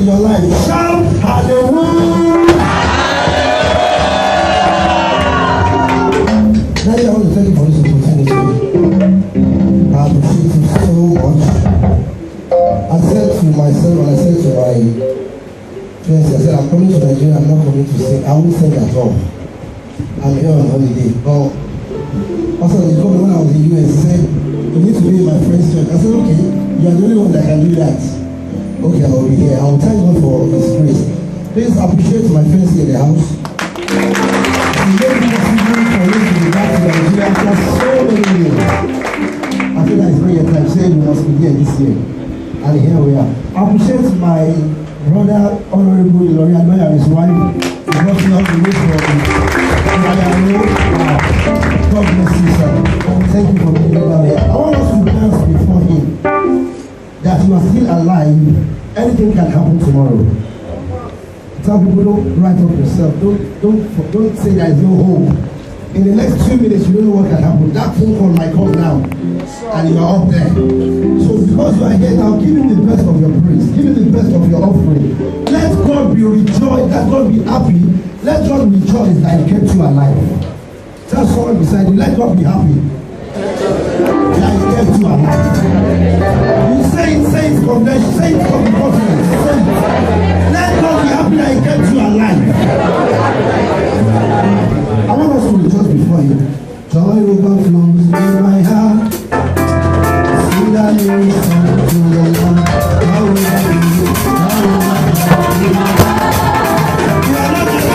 your life. Shout hallelujah. Daddy, I want to thank you for this opportunity. I appreciate you so much. I said to myself and I said to my friends, I said, I'm coming to Nigeria, I'm not coming to sing. I won't sing at all. I'm here on holiday. But also, he told me when I was in the US, he said, you need to be in my friend's church. I said, okay, you are the only one that can do that. Okay, I will be here. I will thank God for His grace. Please appreciate my friends here in the house. He made it possible for me to be back to Nigeria after so many years. I feel like it's very time. Say we must be here this year. And here we are. I appreciate my brother, Honorable Ilori Adnoya, and his wife. He brought me all the way from God bless you, sir. Thank you for being here. I want us to dance before Him. That you are still alive. Anything can happen tomorrow. Tell people, don't write up yourself. Don't say there is no hope. In the next 2 minutes, you don't know what can happen. That phone call might come now, and you are up there. So because you are here now, give Him the best of your praise. Give Him the best of your offering. Let God be rejoiced. Let God be happy. Let God rejoice that He kept you alive. Tell someone beside you, let God be happy that He kept you alive. You say it from there, say it from the confidence. Say it. Let God be happy that He kept you alive. I want us to rejoice before Him. Joy overflows in my heart. See that you come to the Lord. How will I be? How will I be? You are not just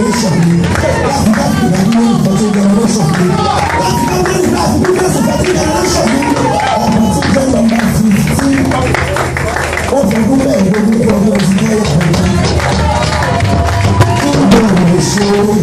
Bishop